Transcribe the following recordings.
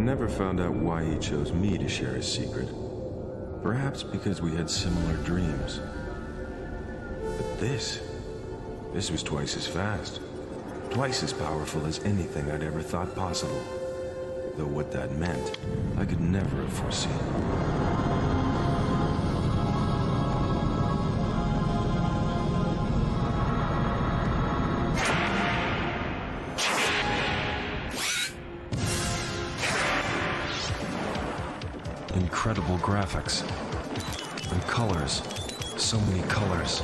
never found out why he chose me to share his secret. Perhaps because we had similar dreams. But this was twice as fast. Twice as powerful as anything I'd ever thought possible. Though what that meant, I could never have foreseen. Incredible graphics. And colors. So many colors.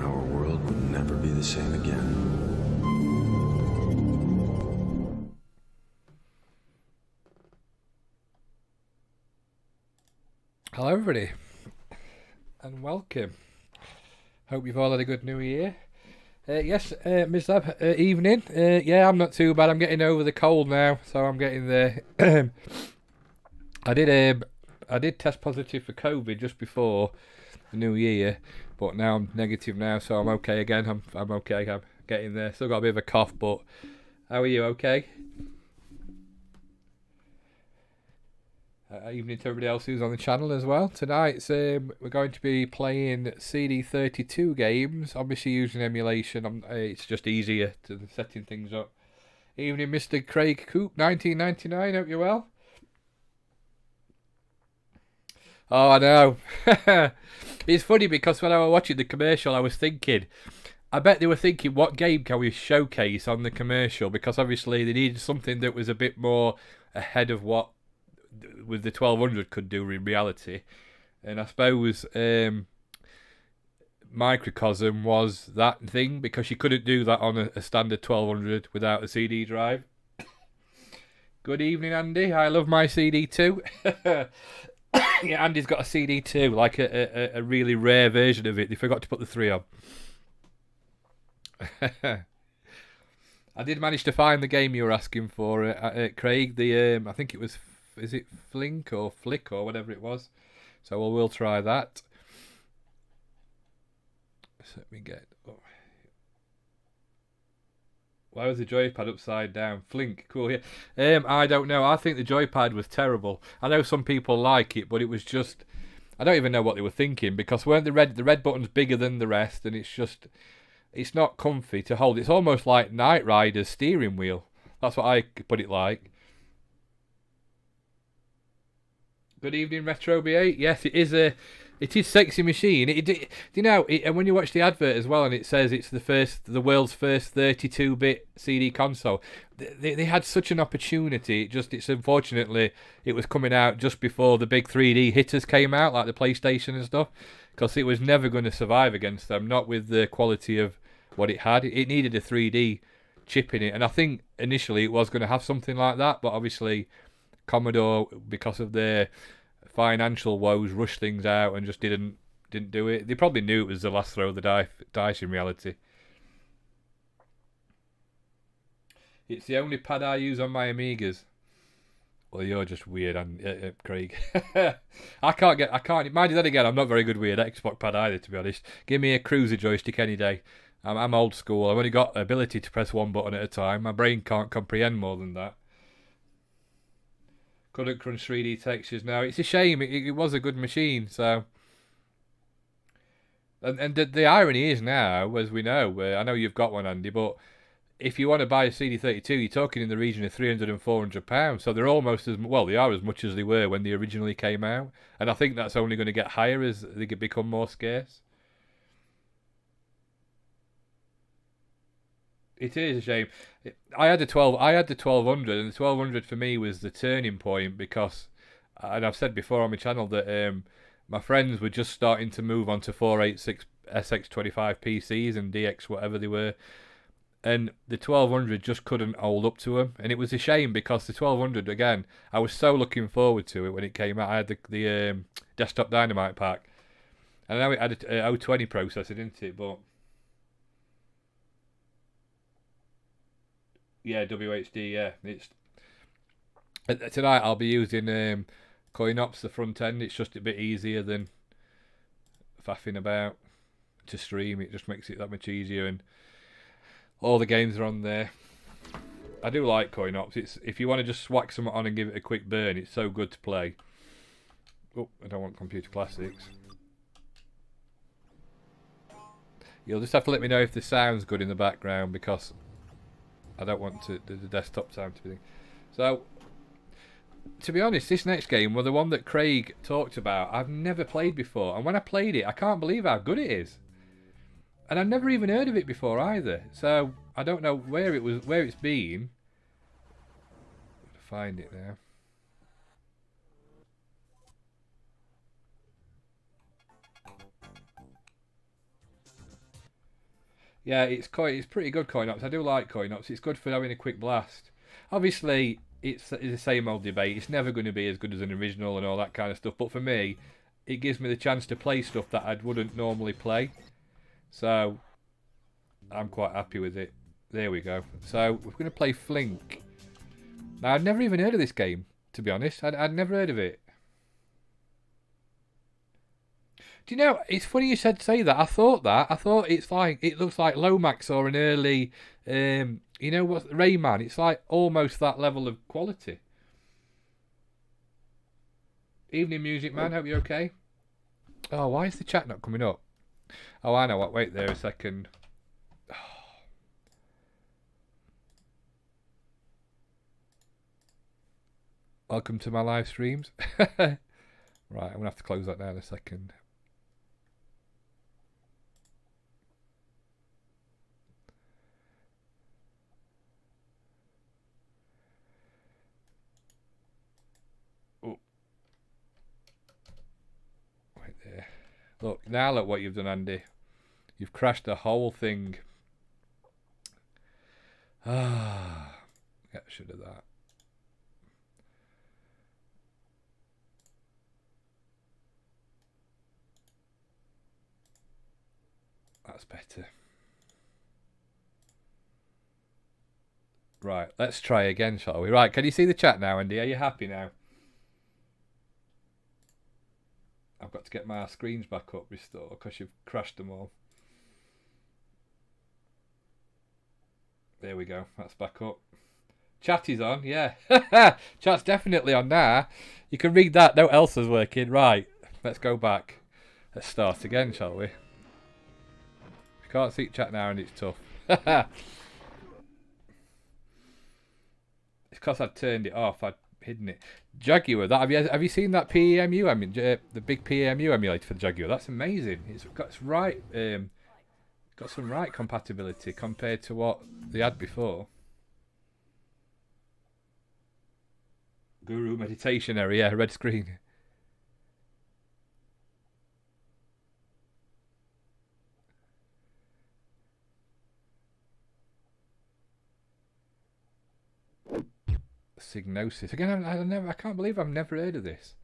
Our world would never be the same again. Hello everybody, and welcome. Hope you've all had a good new year. Yes, Ms. Lab, evening. Yeah, I'm not too bad. I'm getting over the cold now, so I'm getting there. I did test positive for COVID just before the new year, but now I'm negative now, so I'm okay again. I'm okay. I'm getting there. Still got a bit of a cough, but how are you? Okay. Evening to everybody else who's on the channel as well. Tonight we're going to be playing CD32 games, obviously using emulation. It's just easier to setting things up. Evening, Mr. Craig Coop, 1999. Hope you're well. Oh, I know. It's funny because when I was watching the commercial, I was thinking, I bet they were thinking, what game can we showcase on the commercial? Because obviously they needed something that was a bit more ahead of what with the 1200 could do in reality. And I suppose Microcosm was that thing, because you couldn't do that on a standard 1200 without a CD drive. Good evening, Andy. I love my CD too. Yeah, Andy's got a CD too, like a really rare version of it. They forgot to put the 3 on. I did manage to find the game you were asking for, Craig. The I think it was, is it Flink or Flick or whatever it was? So we'll try that. So let me get. Oh. Why was the joypad upside down? Flink, cool. Yeah. I don't know. I think the joypad was terrible. I know some people like it, but it was just. I don't even know what they were thinking, because weren't the red button's bigger than the rest, and it's not comfy to hold. It's almost like Knight Rider's steering wheel. That's what I put it like. Good evening, Retro B8. Yes, it is sexy machine. You know, and when you watch the advert as well, and it says it's the world's first 32-bit CD console. They had such an opportunity. It's unfortunately it was coming out just before the big 3D hitters came out, like the PlayStation and stuff, because it was never going to survive against them. Not with the quality of what it had. It needed a 3D chip in it, and I think initially it was going to have something like that, but obviously Commodore, because of their financial woes, rushed things out and just didn't do it. They probably knew it was the last throw of the dice in reality. It's the only pad I use on my Amigas. Well, you're just weird, Craig. I can't. Mind you, then again, I'm not very good with an Xbox pad either, to be honest. Give me a cruiser joystick any day. I'm old school. I've only got the ability to press one button at a time. My brain can't comprehend more than that. Couldn't crunch 3D textures now. It's a shame. It was a good machine. So, and the irony is now, as we know, I know you've got one, Andy, but if you want to buy a CD32, you're talking in the region of £300 and £400. So they're almost as well. They are as much as they were when they originally came out, and I think that's only going to get higher as they become more scarce. It is a shame. I had the 1200, and the 1200 for me was the turning point, because, and I've said before on my channel that my friends were just starting to move on to 486 SX25 PCs and DX whatever they were, and the 1200 just couldn't hold up to them, and it was a shame, because the 1200 again, I was so looking forward to it when it came out. I had the Desktop Dynamite pack, and I know it had a 020 processor, didn't it? But yeah, WHD, yeah. It's tonight I'll be using Coin ops, the front end, it's just a bit easier than faffing about to stream. It just makes it that much easier, and all the games are on there. I do like coin ops. It's if you want to just whack something on and give it a quick burn, it's so good to play. Oh, I don't want computer classics. You'll just have to let me know if the sound's good in the background, because I don't want the desktop sound to be. So, to be honest, this next game, well, the one that Craig talked about, I've never played before, and when I played it, I can't believe how good it is. And I've never even heard of it before either. So I don't know where it's been. Find it now. Yeah, it's pretty good coin ops. I do like coin ops. It's good for having a quick blast. Obviously, it's the same old debate. It's never going to be as good as an original and all that kind of stuff. But for me, it gives me the chance to play stuff that I wouldn't normally play. So I'm quite happy with it. There we go. So we're going to play Flink. Now, I'd never even heard of this game, to be honest. I'd never heard of it. Do you know, it's funny you say that. I thought it's like, it looks like Lomax or an early, you know what, Rayman. It's like almost that level of quality. Evening music, man. Hope you're okay. Oh, why is the chat not coming up? Oh, I know what. Wait there a second. Welcome to my live streams. Right, I'm going to have to close that down in a second. Oh. Right there. Look, now look what you've done, Andy. You've crashed the whole thing. Ah, get rid of that. That's better. Right, let's try again, shall we? Right, can you see the chat now, Andy? Are you happy now? I've got to get my screens back up, restore, because you've crashed them all. There we go, that's back up. Chat is on, yeah. Chat's definitely on now. You can read that, no else is working. Right, let's go back. Let's start again, shall we? You can't see chat now and it's tough. It's because I'd turned it off, I'd hidden it. Jaguar, that have you seen that PEMU? I mean, the big PEMU emulator for the Jaguar. That's amazing. It's got some right compatibility compared to what they had before. Guru meditation area, red screen. Signosis. Again, I can't believe I've never heard of this.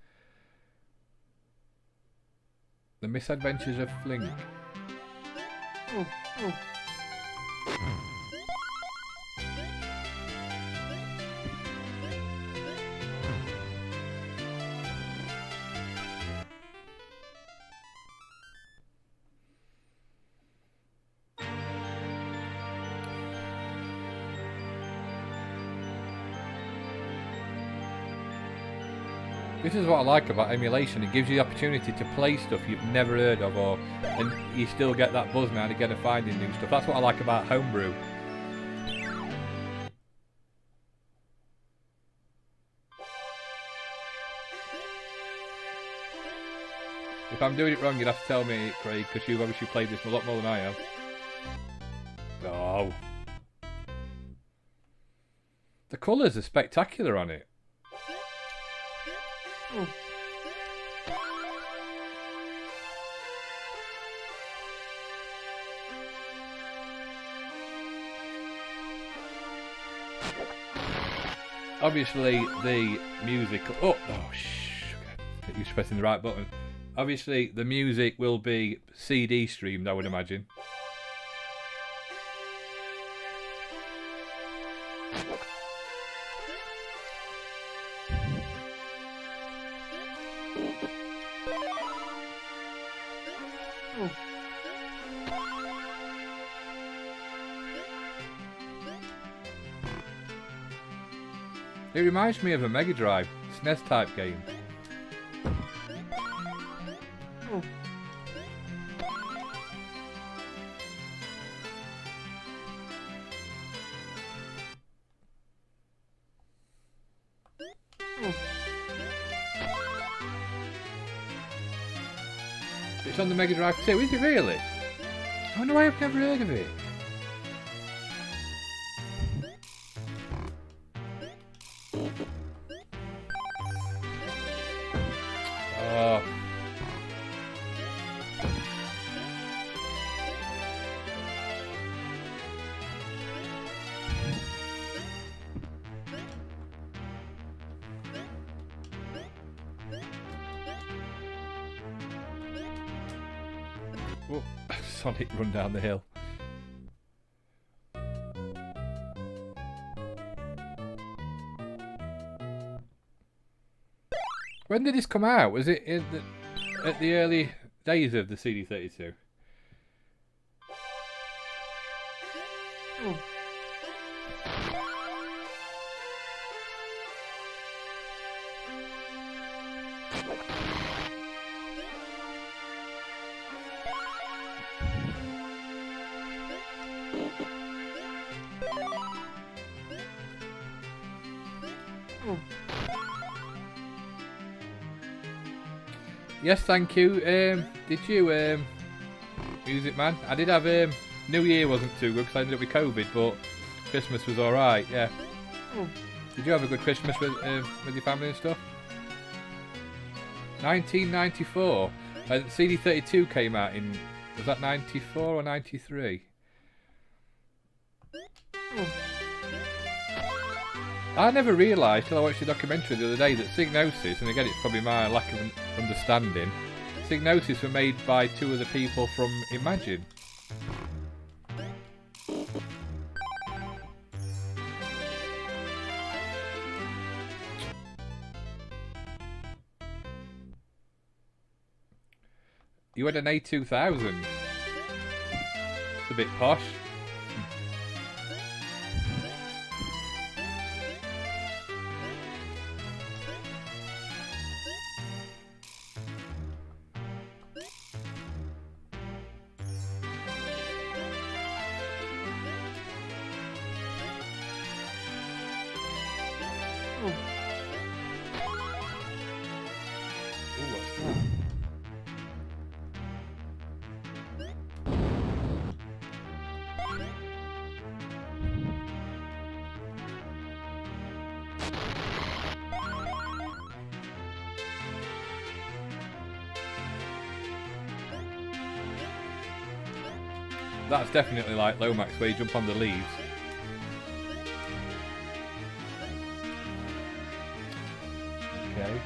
The Misadventures of Flink. This is what I like about emulation. It gives you the opportunity to play stuff you've never heard of, and you still get that buzz now and again of finding new stuff. That's what I like about homebrew. If I'm doing it wrong, you'd have to tell me, Craig, because you've obviously played this a lot more than I have. Oh. The colours are spectacular on it. Obviously, the music. Oh shh! Get used to pressing the right button. Obviously, the music will be CD streamed, I would imagine. It reminds me of a Mega Drive SNES type game. Oh. It's on the Mega Drive too, is it really? I wonder why I've never heard of it. Oh. Oh, Sonic run down the hill. When did this come out? Was it at the early days of the CD32? Oh. Oh. Yes, thank you. Did you, Music Man? I did have New Year wasn't too good because I ended up with COVID, but Christmas was all right. Yeah. Oh. Did you have a good Christmas with your family and stuff? 1994. CD32 came out in, was that 94 or 93? Oh. I never realised till I watched the documentary the other day that Psygnosis, and again it's probably my lack of understanding, Psygnosis were made by two of the people from Imagine. You had an A2000. It's a bit posh. Oh. Ooh, what's that? That's definitely like Lomax where you jump on the leaves. Okay.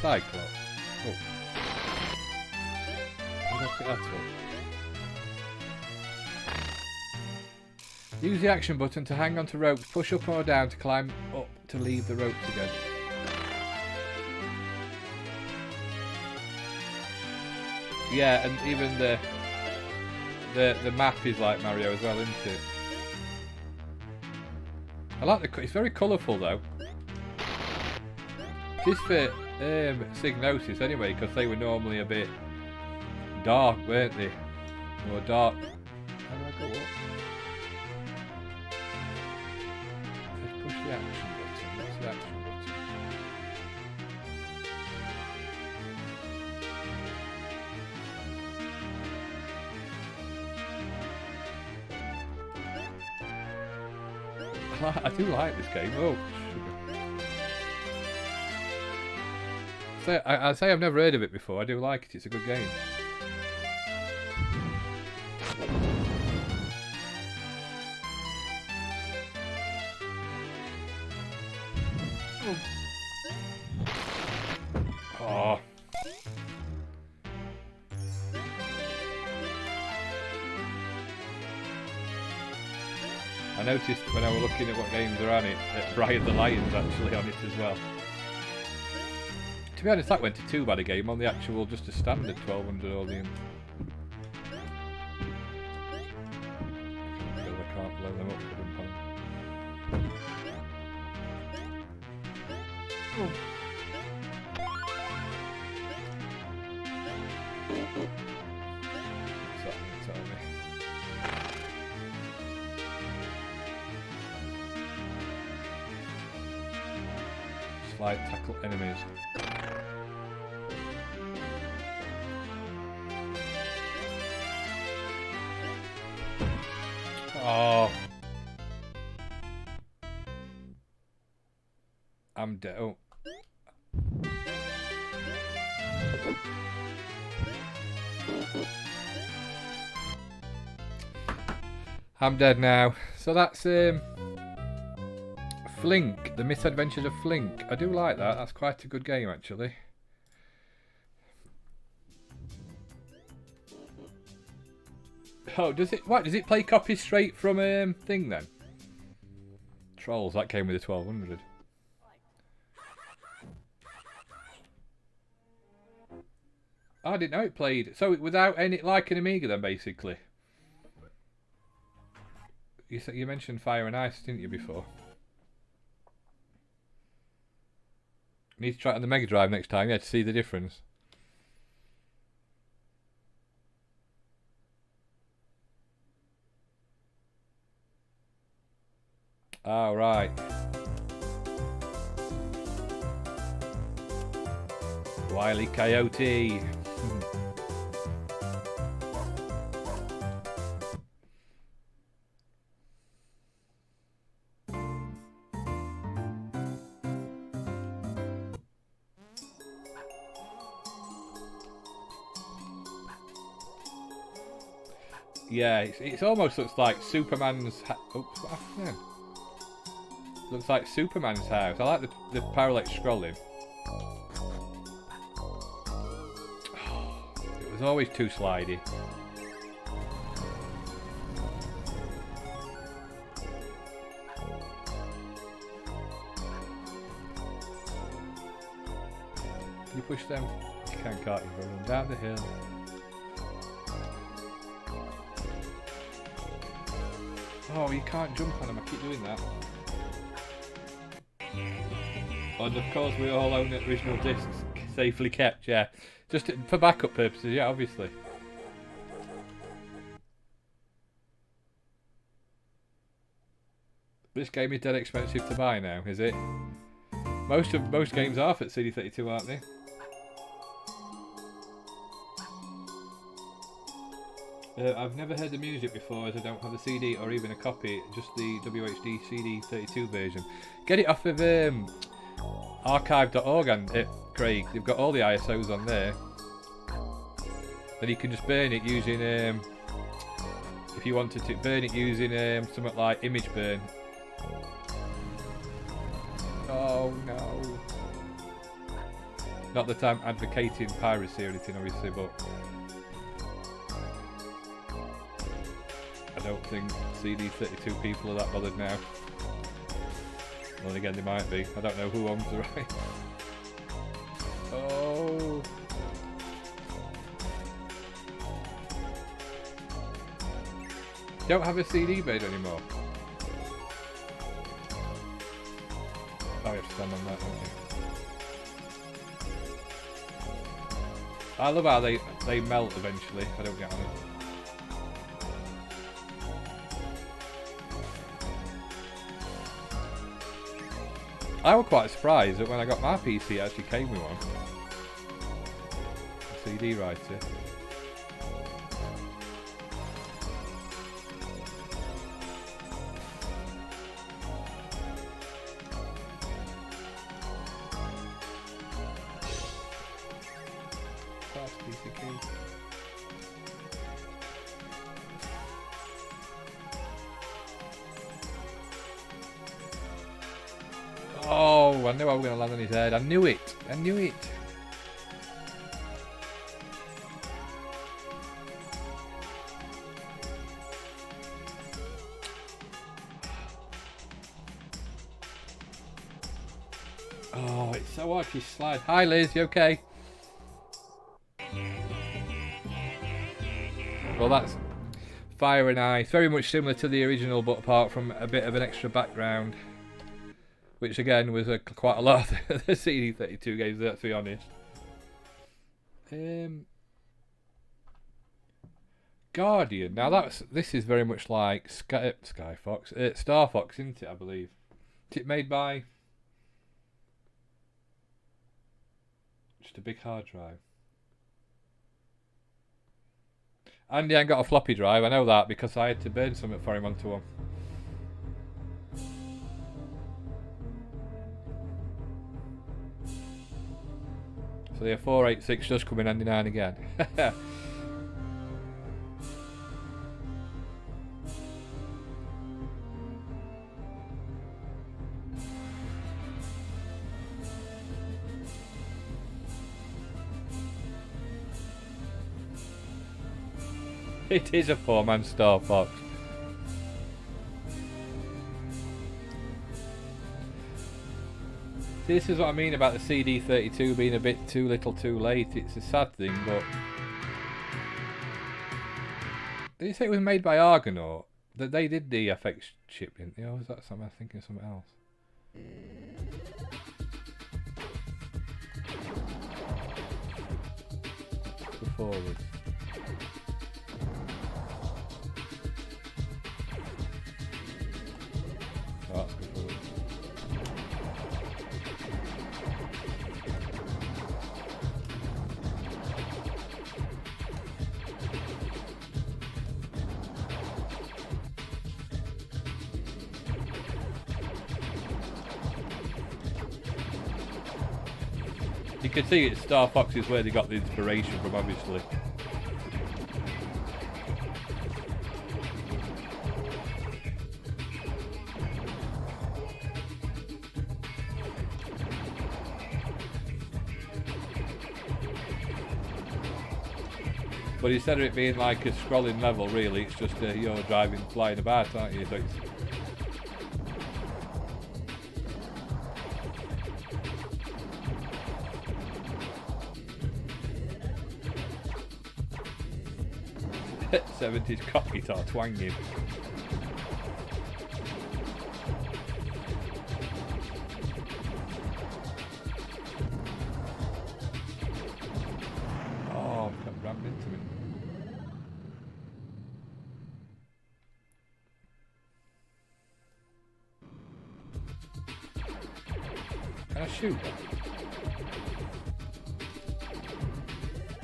Cyclops. Oh. How do I pick that up? Use the action button to hang onto ropes, push up or down to climb up to leave the ropes again. Yeah, and even the map is like Mario as well, isn't it? I like it's very colourful though. It is for Psygnosis anyway, because they were normally a bit dark, weren't they? More dark. How do I go up? Let's push the action button. What's the action button? I do like this game. Oh, sugar. I say I've never heard of it before. I do like it. It's a good game. Oh. I noticed when I was looking at what games are on it, that Brian the Lion's actually on it as well. To be honest, that went to too bad a game on the actual, just a standard 1200 audience. Because I can't blow them up for them. Oh. Tell me. Slide tackle enemies. Oh. I'm dead. Oh. I'm dead now. So that's Flink, The Misadventures of Flink. I do like that. That's quite a good game actually. Oh, does it? What does it play copies straight from thing then? Trolls, that came with a 1200. I didn't know it played. So without any, like an Amiga then basically. You mentioned Fire and Ice, didn't you, before? Need to try it on the Mega Drive next time, yeah, to see the difference. Oh, right. Wile E. Coyote. Yeah, it almost looks like Superman's. Oops, what happened then? Looks like Superman's house. I like the parallax scrolling. It was always too slidey. Can you push them? You can't you? Run them down the hill. Oh, you can't jump on them. I keep doing that. And of course, we all own the original discs, safely kept. Yeah, just for backup purposes. Yeah, obviously. This game is dead expensive to buy now, is it? Most games are for CD32, aren't they? I've never heard the music before, as I don't have a CD or even a copy, just the WHD CD32 version. Get it off of archive.org, and Craig. They've got all the ISOs on there. Then you can just burn it using, if you wanted to burn it using something like Image Burn. Oh no. Not that I'm advocating piracy or anything, obviously, but I don't think CD32 people are that bothered now. Well, again, they might be. I don't know who owns the right. Oh. Don't have a CD bed anymore. Oh, you have to stand on that, don't you? I love how they melt eventually if I don't get on it. I was quite surprised that when I got my PC it actually came with one. A CD writer. Fast piece of cake. Oh, I knew I was going to land on his head. I knew it. I knew it. Oh, it's so hard to slide. Hi Liz, you okay? Well, that's Fire and Ice. Very much similar to the original, but apart from a bit of an extra background. Which again was quite a lot of the CD32 games, let's be honest. Guardian. Now this is very much like Star Fox, isn't it? I believe. Is it made by just a big hard drive? Andy ain't got a floppy drive. I know that because I had to burn something for him onto one. So the 486 does come in handy now and again. It is a four-man Star Fox. See, this is what I mean about the CD32 being a bit too little too late. It's a sad thing, but... Did you say it was made by Argonaut? That they did the FX chip, didn't they? Or was that something? I'm thinking of something else. Before this. Oh, that's good for it. You can see it's Star Fox is where they got the inspiration from, obviously. But instead of it being like a scrolling level, really, it's just you're driving, flying about, aren't you? So it's... '70s cock guitar twanging. Oh, I've got rammed into it. Can I shoot that?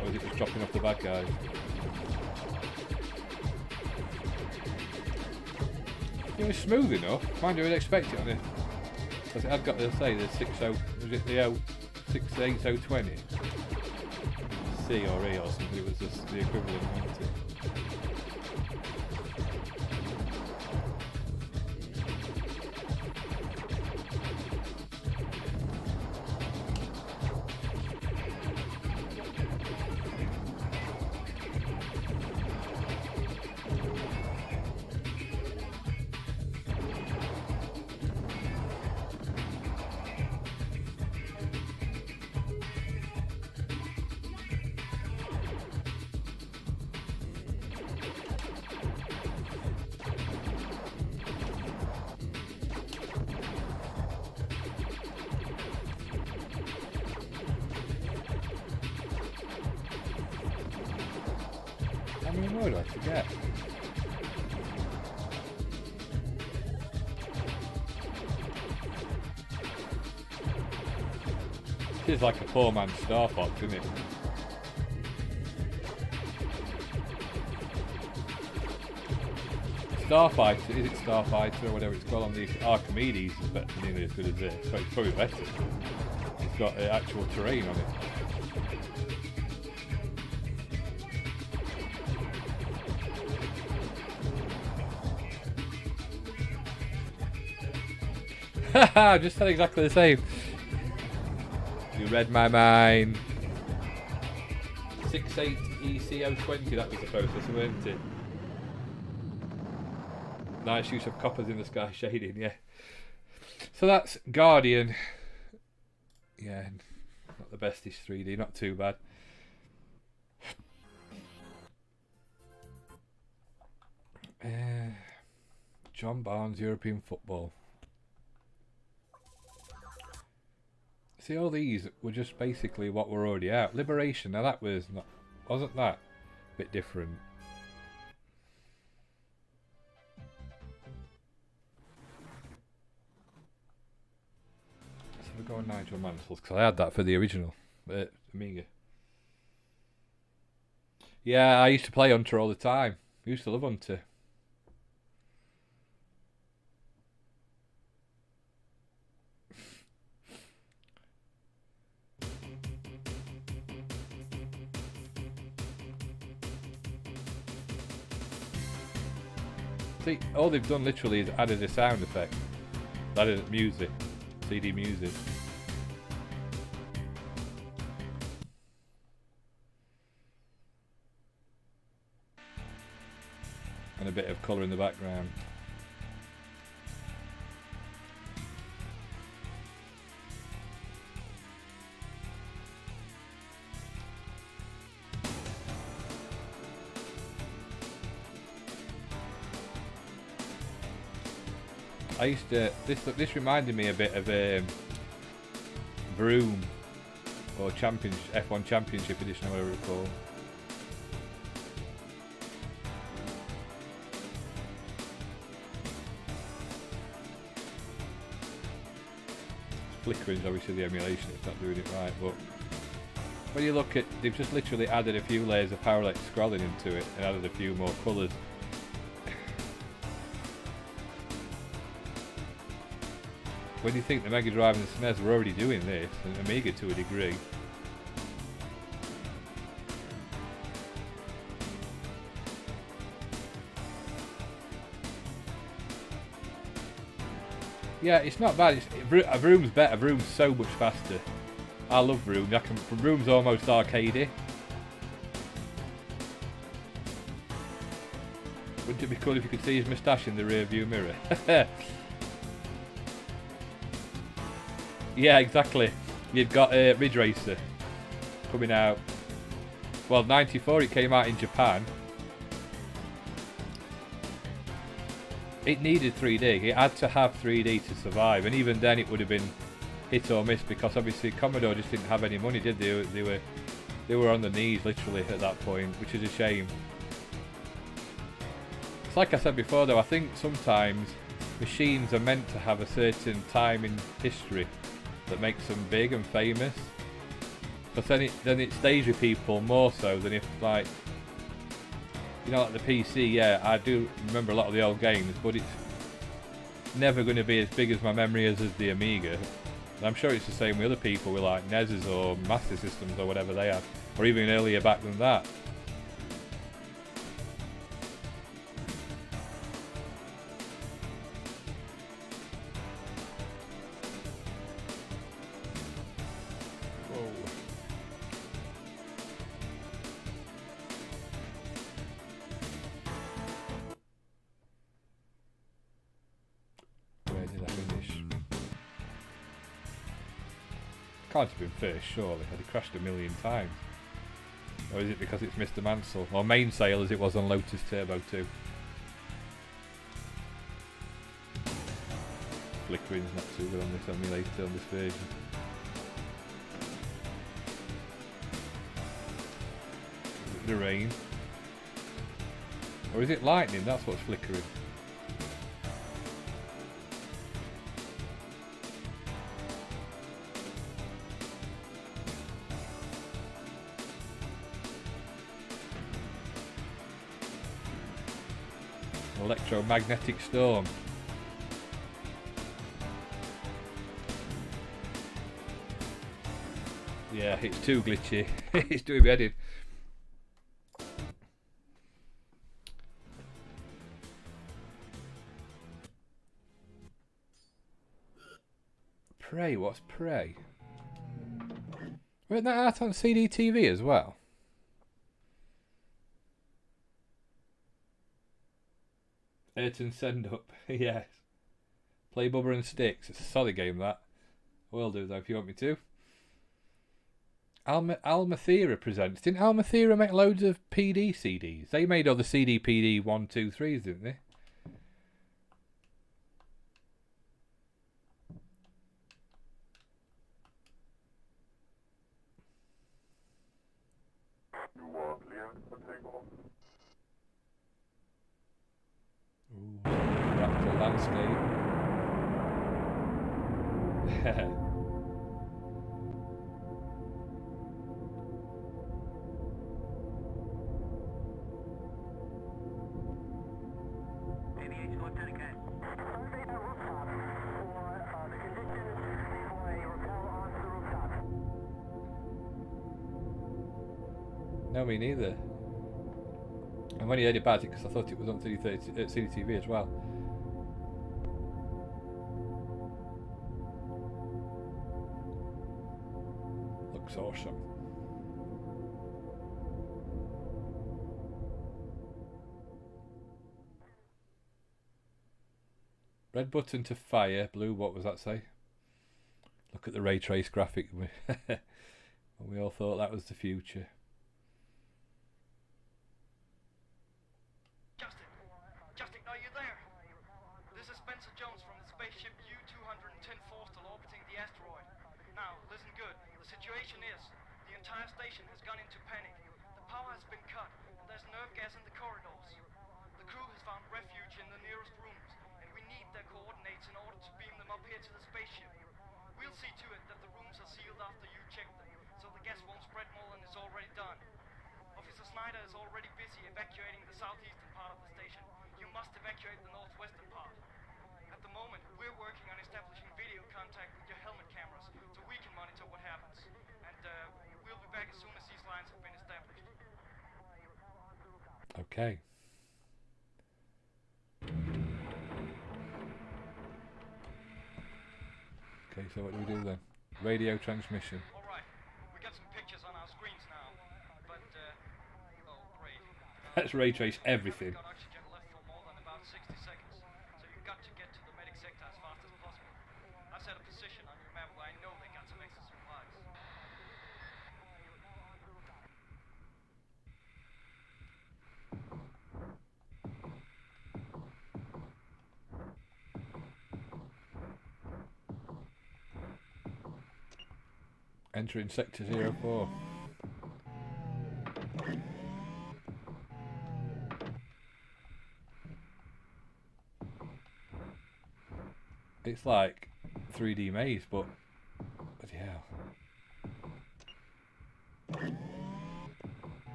Or is it just dropping off the bad guys? It was smooth enough. Mind you, I would expect it on it. Because it had got to say the 60, was it the 68020? C or E or something, it was just the equivalent, wasn't it? How many more do I have to get? This is like a four-man Star Fox, isn't it? Starfighter, is it Starfighter or whatever it's called on the Archimedes is better, nearly as good as this, so it's probably better. It's got actual terrain on it. Haha, just said exactly the same. You read my mind. 68ECO20, that was the processor, wasn't it? Nice use of coppers in the sky shading, yeah. So that's Guardian. Yeah, not the bestish 3D, not too bad. John Barnes, European football. See, all these were just basically what were already out. Liberation, now that was not, wasn't that a bit different? So we're going Nigel Mansell's because I had that for the original Amiga. Yeah, I used to play Hunter all the time. I used to love Hunter. See, all they've done literally is added a sound effect. Added music. CD music. And a bit of colour in the background. I used to, this reminded me a bit of Vroom or F1 Championship Edition, or whatever it's called. Flickering is obviously the emulation, it's not doing it right, but when you look at, they've just literally added a few layers of parallax scrolling into it and added a few more colours. When you think the Mega Drive and the SNES were already doing this, and Amiga to a degree. Yeah, it's not bad. Vroom's better. Vroom's so much faster. I love Vroom. Vroom's almost arcadey. Wouldn't it be cool if you could see his moustache in the rear view mirror? Yeah, exactly. You've got Ridge Racer coming out. Well, 94 it came out in Japan. It needed 3D. It had to have 3D to survive, and even then it would have been hit or miss because obviously Commodore just didn't have any money, did they? They were on the knees literally at that point, which is a shame. It's like I said before though, I think sometimes machines are meant to have a certain time in history that makes them big and famous, but then it stays with people more so than if, like, you know, like the PC. Yeah, I do remember a lot of the old games, but it's never going to be as big as my memory is as the Amiga. And I'm sure it's the same with other people with like NESs or Master Systems or whatever they have, or even earlier back than that. Can't have been first, surely. Had he crashed a million times? Or is it because it's Mr. Mansell? Or Mainsail as it was on Lotus Turbo 2? Flickering's not too good on this emulator, on this version. Is it the rain? Or is it lightning? That's what's flickering. Electromagnetic storm. Yeah, it's too glitchy. It's doing me head in. Prey, what's Prey? Wasn't that out on CD-TV as well? Ayrton Send Up, yes. Play Bubba and Sticks. It's a solid game, that. I will do though if you want me to. Almathera presents. Didn't Almathera make loads of PD CDs? They made all the CD PD 1, 2, 3s, didn't they? Ooh, fractal landscape. No, me neither. I've only heard about it because I thought it was on CDTV as well. Looks awesome. Red button to fire, blue, what was that say? Look at the ray trace graphic. We all thought that was the future. Justin, are you there? This is Spencer Jones from the spaceship U-210 Forstall orbiting the asteroid. Now, listen good. The situation is, the entire station has gone into panic. The power has been cut, and there's nerve gas in the corridors. The crew has found refuge in the nearest rooms, and we need their coordinates in order to beam them up here to the spaceship. We'll see to it that the rooms are sealed after you check them, so the gas won't spread more than is already done. Officer Snyder is already busy evacuating the southeastern part of the station. You must evacuate the northwestern part. At the moment, we're working on establishing video contact with your helmet cameras, so we can monitor what happens. And we'll be back as soon as these lines have been established. Okay. Okay, so what do we do then? Radio transmission. All right, we got some pictures on our screens now, but oh great. Let's ray trace everything. Got oxygen left for more than about 60 seconds, so you've got to get to the medic sector as fast as possible. I set a position on your map where I know they got some extra supplies. Entering sector 04. It's like 3D maze, but bloody hell.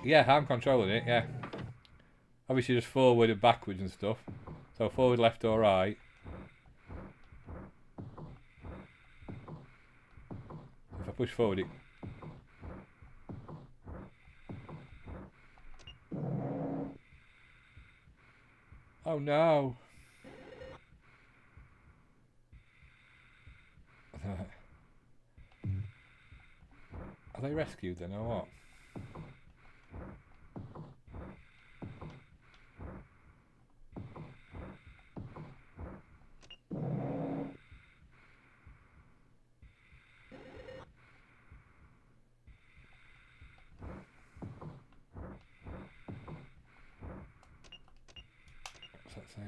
Yeah, I'm controlling it, yeah. Obviously just forward and backwards and stuff. So forward, left or right. If I push forward it... Oh no! Are they rescued then or what? What's that say?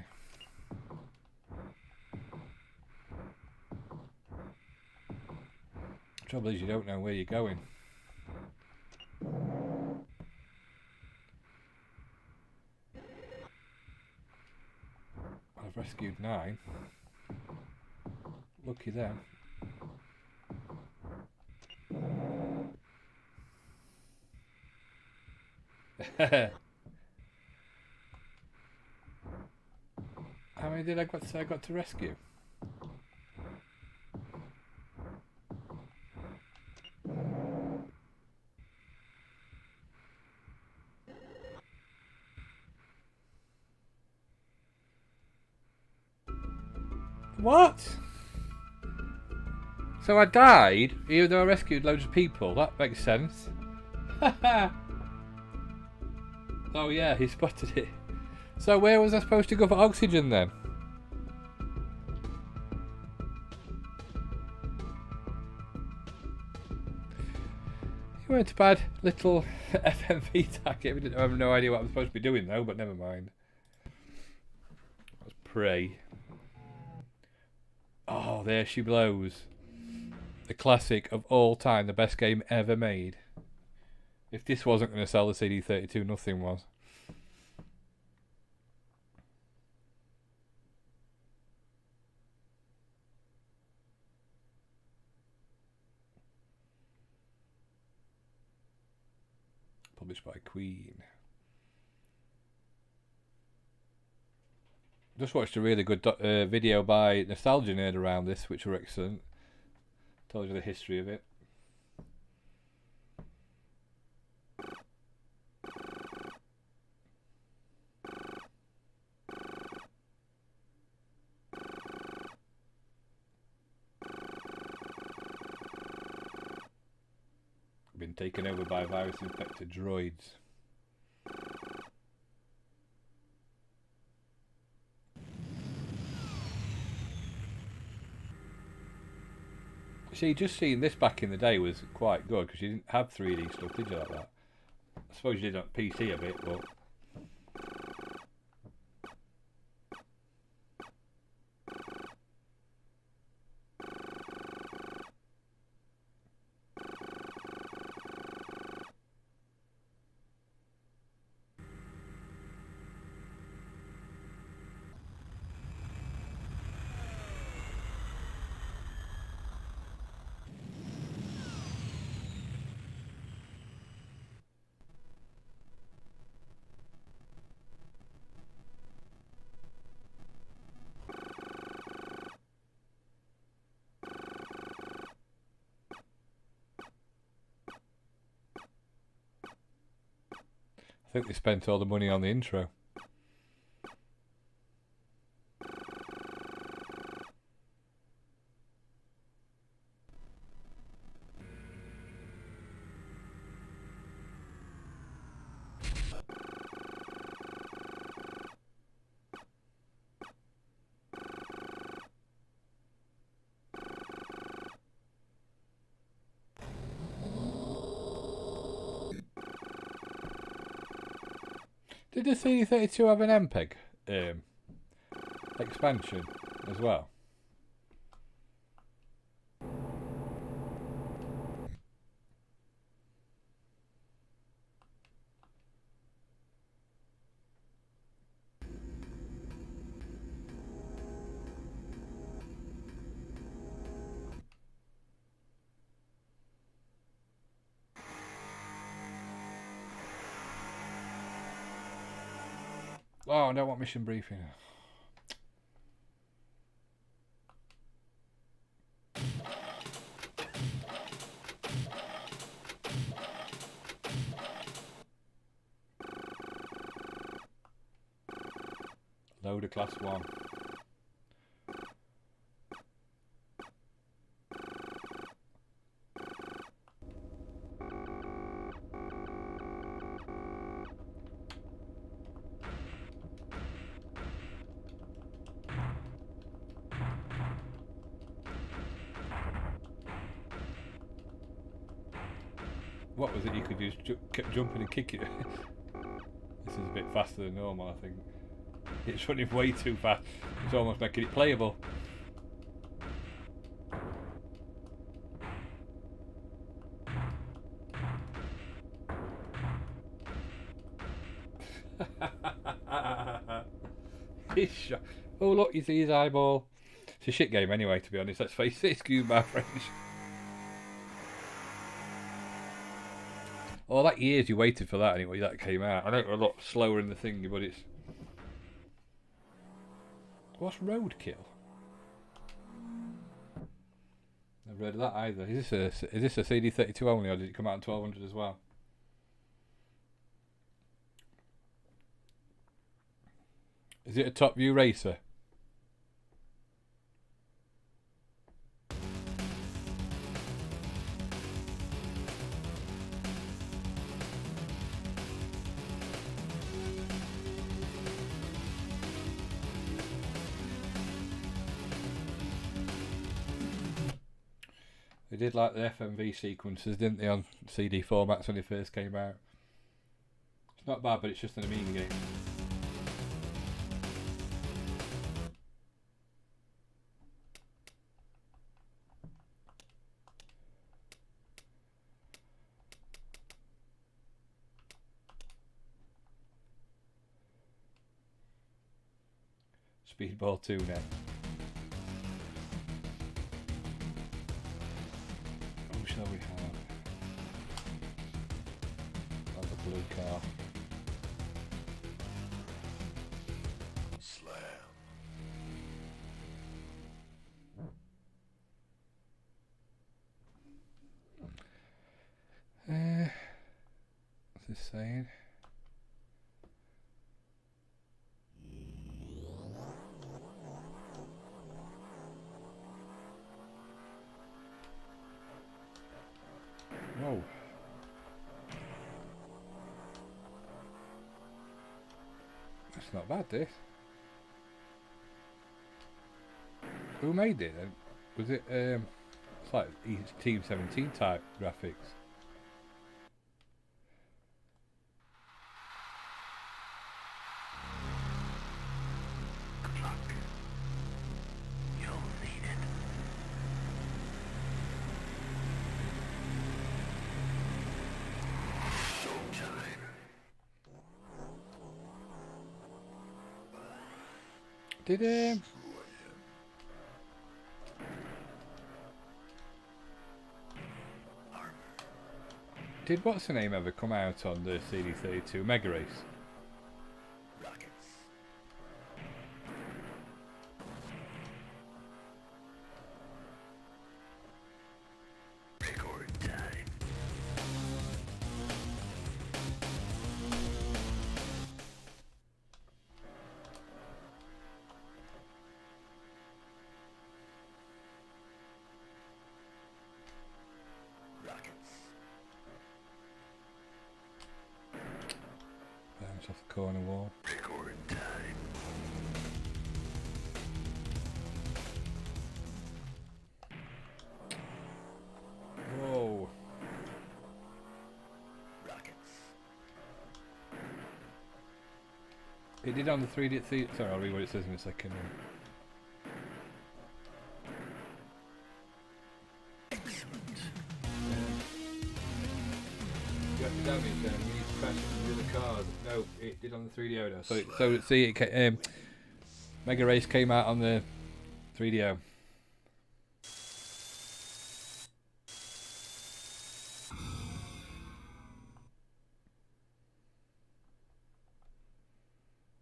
Trouble is you don't know where you're going. I've rescued 9. Lucky them. How many did I got to rescue? What? So I died, even though I rescued loads of people. That makes sense. Oh yeah, he spotted it. So where was I supposed to go for oxygen then? weren't a bad little FMV tag. We didn't have no idea what I'm supposed to be doing though, but never mind. Let's pray. Oh, there she blows. The classic of all time, the best game ever made. If this wasn't going to sell the CD32, nothing was. Published by Queen. Just watched a really good video by Nostalgia Nerd around this, which were excellent. Told you the history of it. Been taken over by virus-infected droids. See, just seeing this back in the day was quite good because you didn't have 3D stuff, did you, like that? I suppose you did on PC a bit, but... I think they spent all the money on the intro. Did the CD32 have an MPEG expansion as well? Oh, I don't want mission briefing. Loader class 1. What was it you could just keep jumping and kick it? This is a bit faster than normal, I think. It's running way too fast. It's almost making it playable. Oh look, you see his eyeball. It's a shit game anyway, to be honest. Let's face it, excuse my French. Oh, that years you waited for that anyway, that came out. I know it was a lot slower in the thing, but it's... What's roadkill? Never heard of that either. Is this a CD32 only, or did it come out in 1200 as well? Is it a top view racer? They did like the FMV sequences, didn't they, on CD formats when they first came out? It's not bad, but it's just an Amiga game. Speedball 2 now. Who shall we have? That's a blue car. Slam. What's this saying? Whoa. That's not bad, this. Who made it then? Was it, it's like Team 17 type graphics? Good luck. You'll need it. Showtime. Did what's the name ever come out on the CD32 Mega Race? Rockets. Record time. Rockets. Bounce off the corner wall. Record time. Whoa. Rockets. It did on the 3D. Sorry, I'll read what it says in a second. You got the damage then. You need to crash it into the cars. No, it did on the 3DO though. So see, Mega Race came out on the 3DO.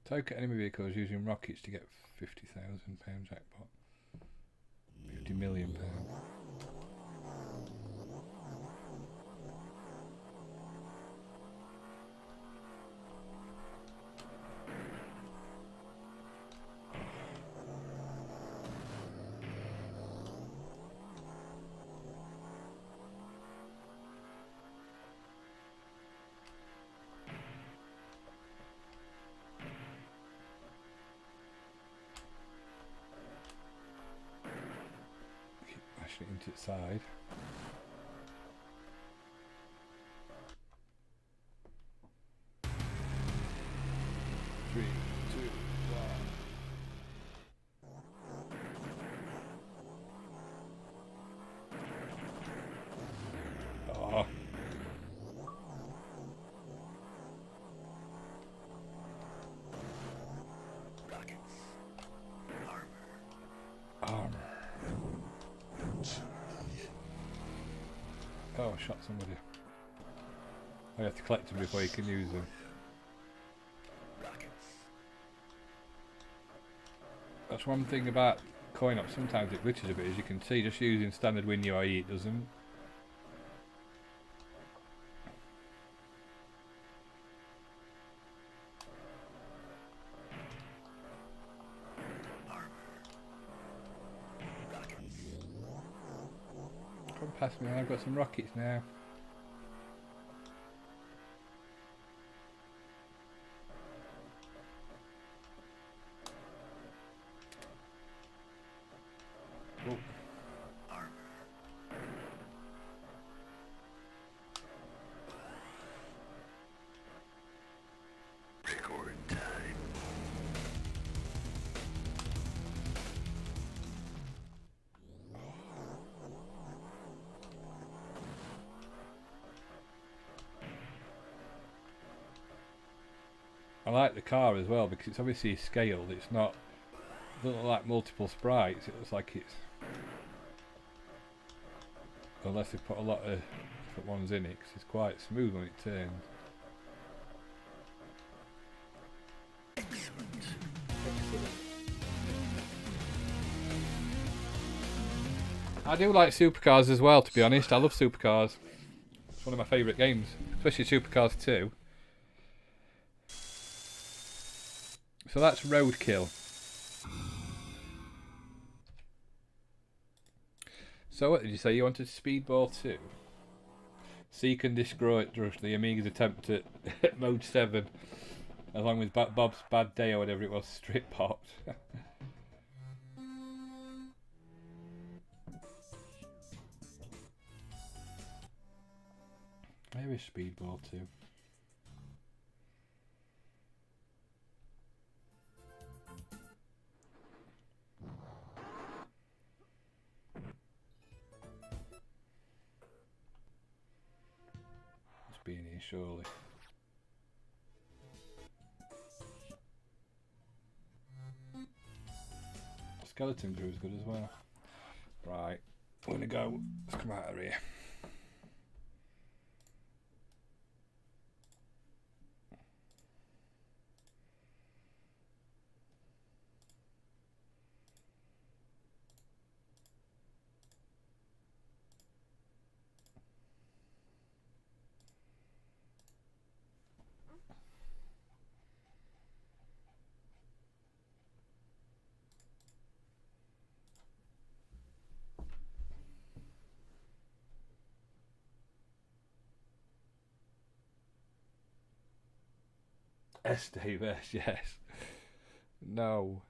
Token enemy vehicles using rockets to get £50,000 jackpot. £50 million. It into its side. Three, two, one. Oh. Rockets. Armor. Oh, I shot somebody. I have to collect them before you can use them. Rockets. That's one thing about coin up. Sometimes it glitches a bit, as you can see. Just using standard WinUIE, it doesn't. Come past me, I've got some rockets now. Oh. like the car as well because it's obviously scaled. It's not, it doesn't look like multiple sprites. It looks like it's, unless they put a lot of different ones in it, because it's quite smooth when it turns. I do like Supercars as well, to be honest. I love Supercars. It's one of my favourite games, especially Supercars 2. So that's Roadkill. So what did you say? You wanted Speedball 2? Seek and destroy the Amiga's attempt at Mode 7, along with Bob's Bad Day or whatever it was, strip popped. Maybe Speedball 2. Must be in here surely. Skeleton Crew is good as well. Right, we're gonna go. Let's come out of here. Dave S, yes. No.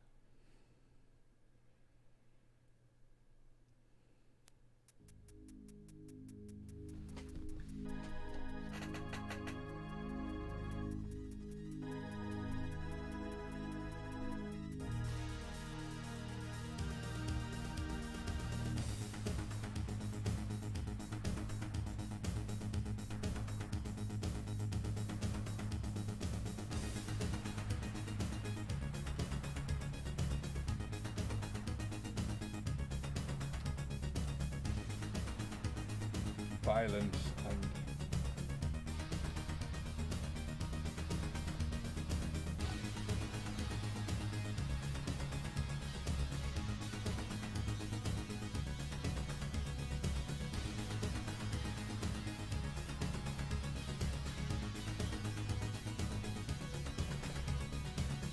Violence and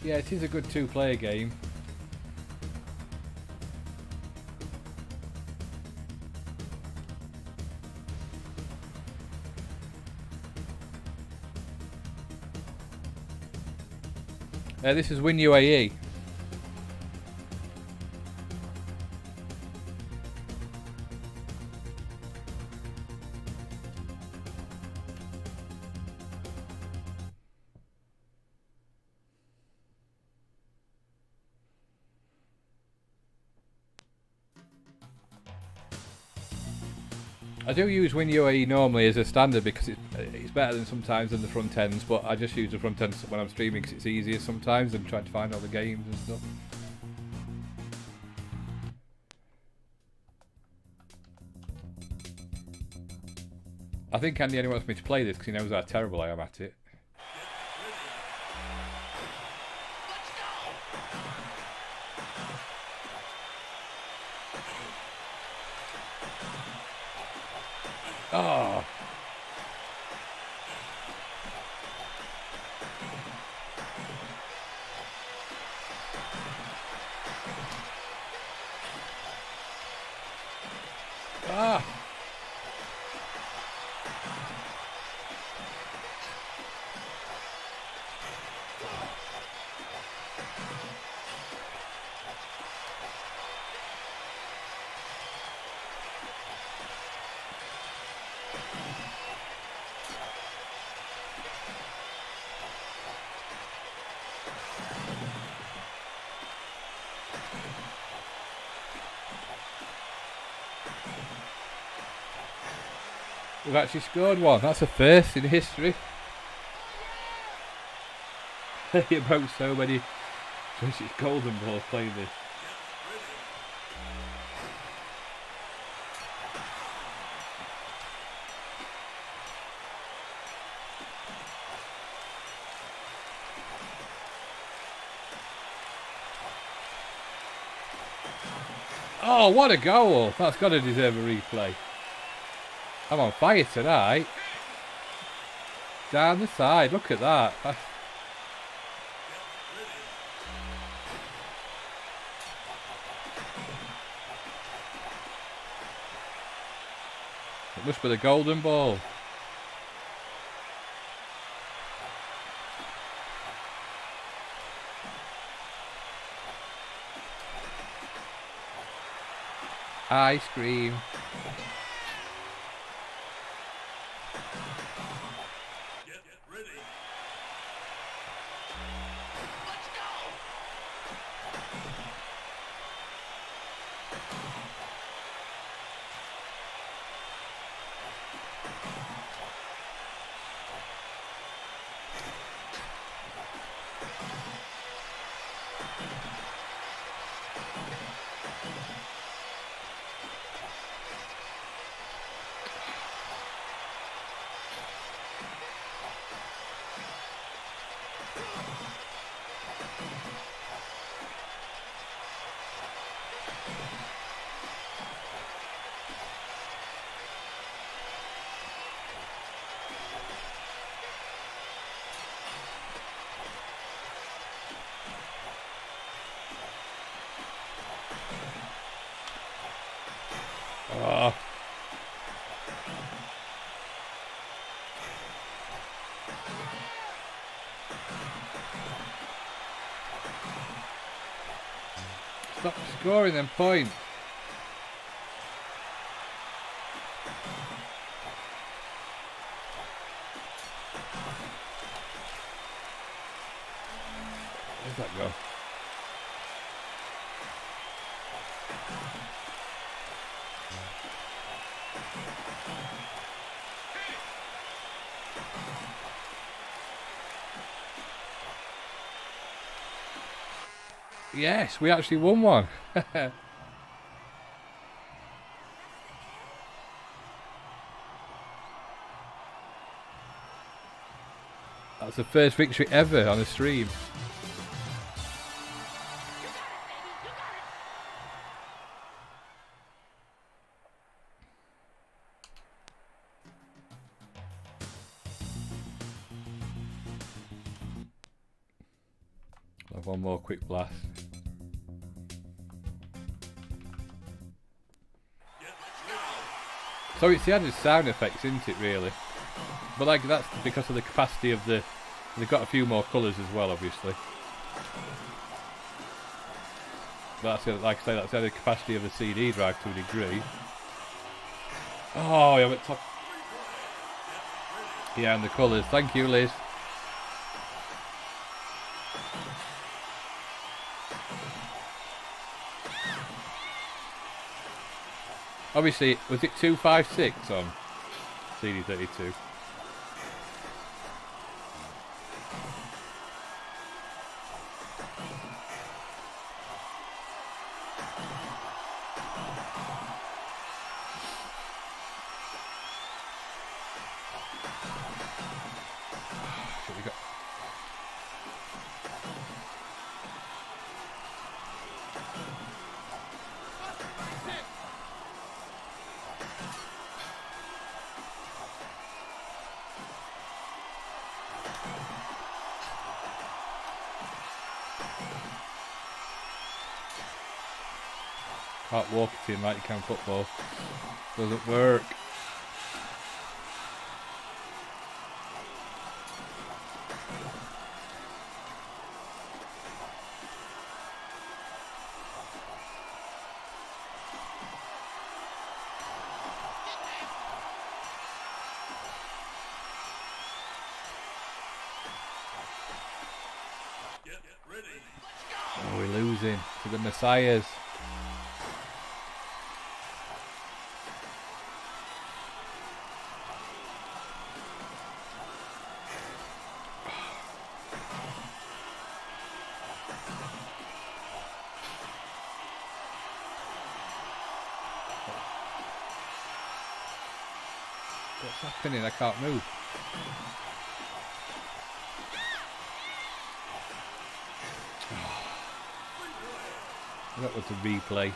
yeah, it is a good two-player game. This is Win UAE. I do use Win UAE normally as a standard because it's better than sometimes than the front ends, but I just use the front ends when I'm streaming because it's easier sometimes than trying to find all the games and stuff. I think Andy only wants me to play this because he knows how terrible I am at it. Oh. Ah. We've actually scored one. That's a first in history. About so many golden balls playing this. Oh, what a goal! That's got to deserve a replay. I'm on fire tonight. Down the side, look at that. It must be the golden ball. Ice cream. Oh. Stop scoring them points. Where's that go? Yes, we actually won one. That's the first victory ever on a stream. I'll have one more quick blast. So it's the added sound effects, isn't it, really? But like that's because of the capacity of the... They've got a few more colours as well, obviously. But that's, like I say, that's the added capacity of the CD drive to a degree. Oh, yeah, I'm at top. Yeah, and the colours. Thank you, Liz. Obviously, was it 256 on CD32? Can't walk it in like you can football. Doesn't work. Oh, we're losing to the Messiahs. What's happening? I can't move. That was a replay.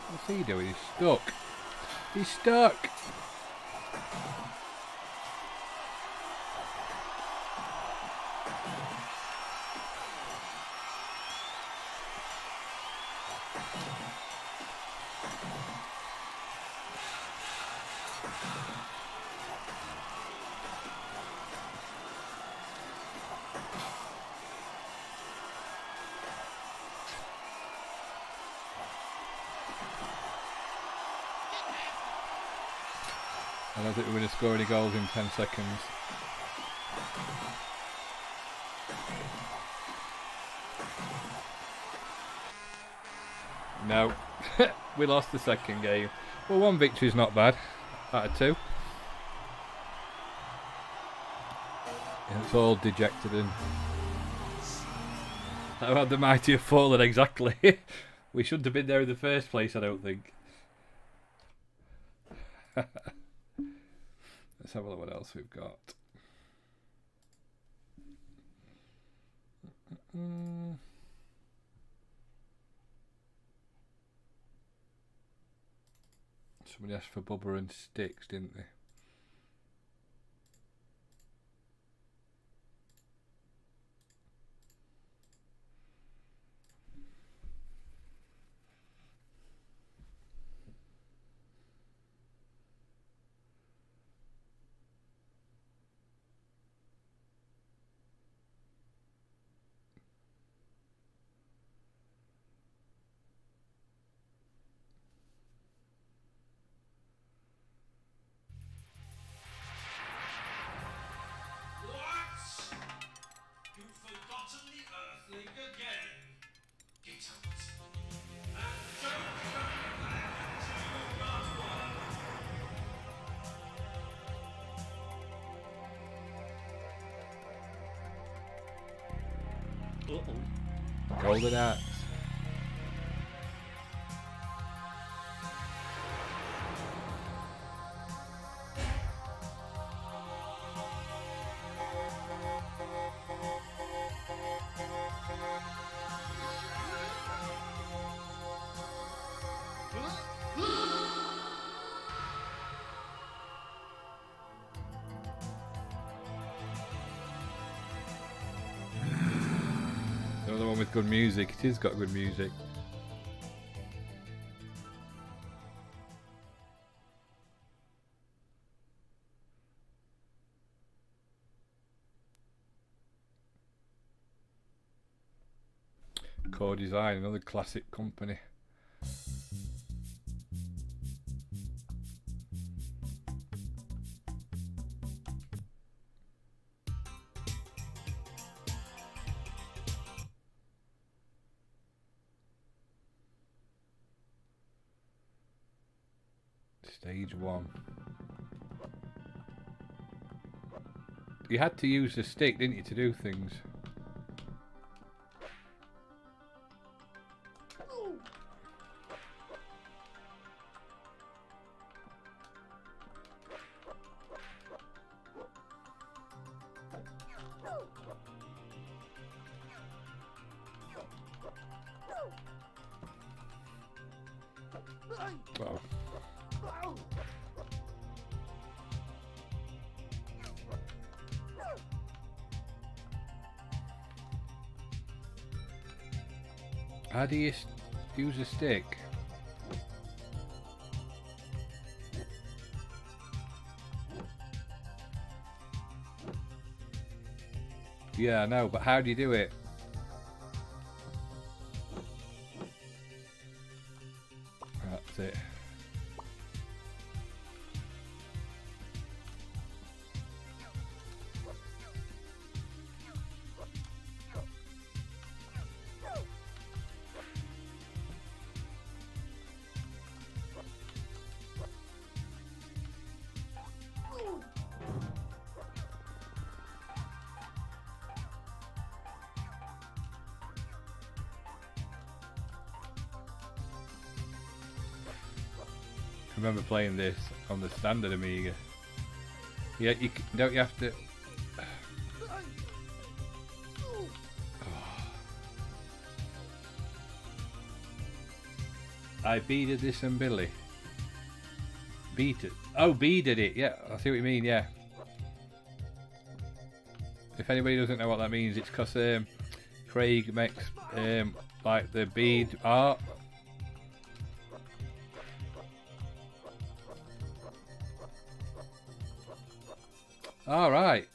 What's he doing? He's stuck. He's stuck. I don't think we're going to score any goals in 10 seconds. No. We lost the second game. Well, one victory's not bad out of two. It's all dejected and how had the mighty have fallen exactly. We shouldn't have been there in the first place, I don't think. Let's have a look what else we've got. Somebody asked for Bubba and Sticks, didn't they? Golden axe. Another one with good music. It has got good music. Core Design, another classic company. Stage 1. You had to use the stick, didn't you, to do things? Wow. How do you use a stick? Yeah, I know, but how do you do it? That's it. remember playing this on the standard Amiga. Yeah, don't you have to... I beaded this and Billy. Beat it. Oh, beaded it. Yeah, I see what you mean. Yeah. If anybody doesn't know what that means, it's because Craig makes like the bead art. All right.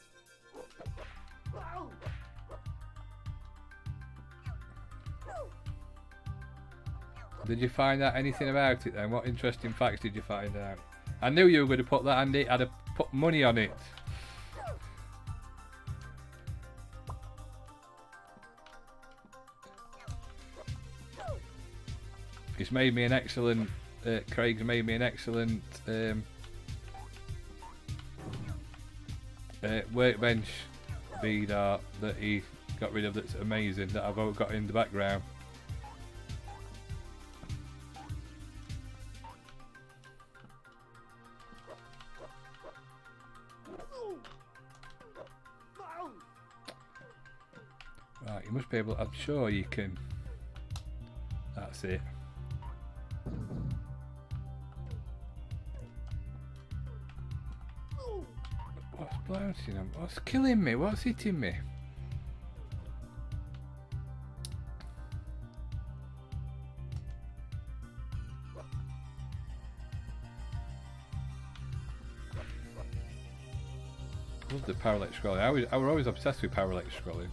Did you find out anything about it then? What interesting facts did you find out? I knew you were going to put that, Andy. I'd have put money on it. It's made me an excellent... Craig's made me an excellent workbench bead art that he got rid of that's amazing, that I've got in the background. Right, you must be able... I'm sure you can... That's it. What's bouncing on? What's killing me? What's hitting me? I love the parallax scrolling. I was always obsessed with parallax scrolling.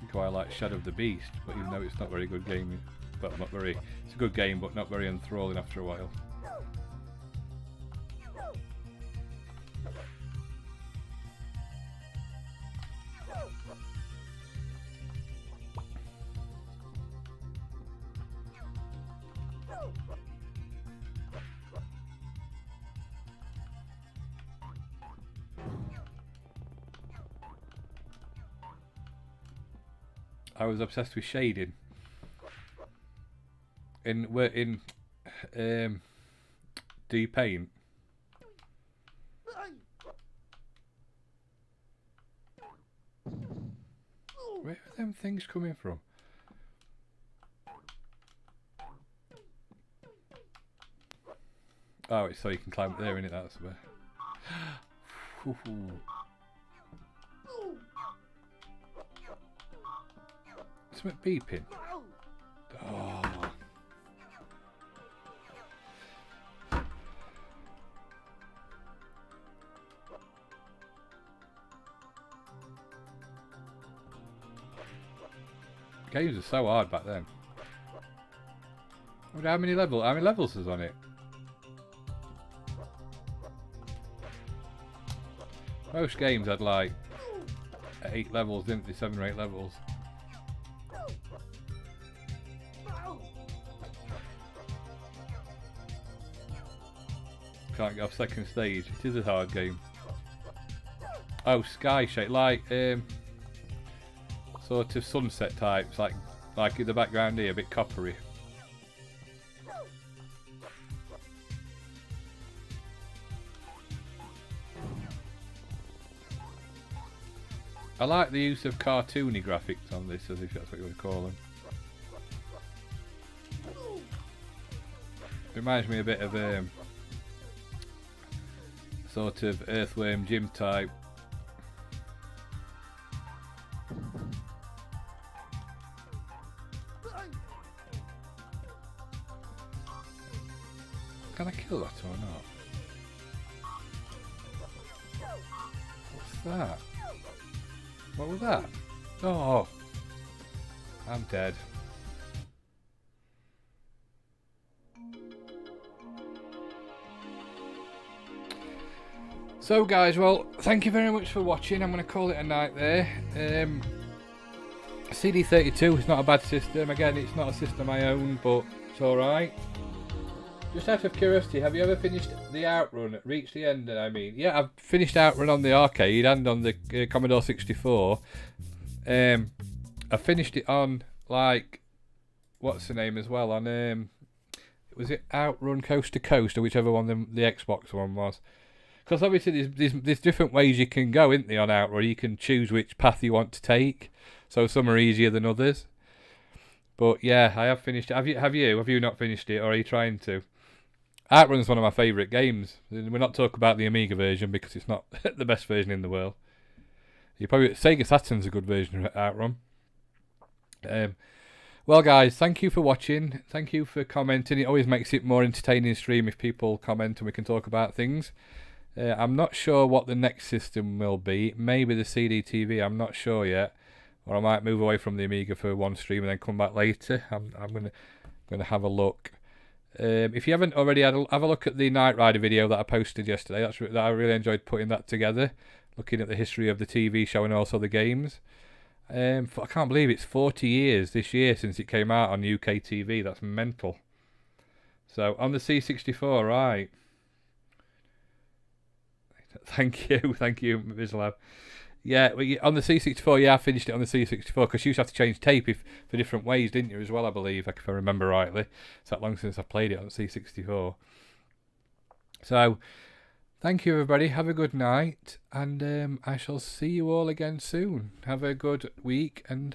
That's why I like Shadow of the Beast, but even though it's not very good game, well, not very. It's a good game, but not very enthralling after a while. I was obsessed with shading. In D-Paint. Where are them things coming from? Oh, it's so you can climb up there, innit? That's where. Something beeping. Oh. Games are so hard back then. How many levels is on it? Most games had like 8 levels, didn't they? 7 or 8 levels. Can't get off second stage. It is a hard game. Oh, sky shape, like sort of sunset types, like in the background here, a bit coppery. I like the use of cartoony graphics on this, as if that's what you would call them. Reminds me a bit of sort of Earthworm Jim type. Can I kill that or not? What's that? What was that? Oh, I'm dead. So guys, well, thank you very much for watching. I'm going to call it a night there. CD32 is not a bad system. Again, it's not a system I own, but it's alright. Just out of curiosity, have you ever finished the Outrun? Reached the end, I mean. Yeah, I've finished Outrun on the arcade and on the Commodore 64. I finished it on, like, what's the name as well? On was it Outrun Coast to Coast or whichever one the Xbox one was? Because obviously there's different ways you can go, isn't there, on Outrun? You can choose which path you want to take. So some are easier than others. But yeah, I have finished it. Have you not finished it, or are you trying to? Outrun's one of my favourite games. We're not talking about the Amiga version because it's not the best version in the world. Sega Saturn's a good version of Outrun. Well, guys, thank you for watching. Thank you for commenting. It always makes it more entertaining stream if people comment and we can talk about things. I'm not sure what the next system will be. Maybe the CD-TV. I'm not sure yet. Or I might move away from the Amiga for one stream and then come back later. I'm gonna have a look. If you haven't already have a look at the Knight Rider video that I posted yesterday. That I really enjoyed putting that together, looking at the history of the TV show and also the games. I can't believe it's 40 years this year since it came out on UK TV. That's mental. So on the C64, right? Thank you, Mislav. Yeah, on the C64, yeah, I finished it on the C64 because you used to have to change tape for different ways, didn't you, as well, I believe, if I remember rightly. It's that long since I played it on the C64. So, thank you, everybody. Have a good night, and I shall see you all again soon. Have a good week, and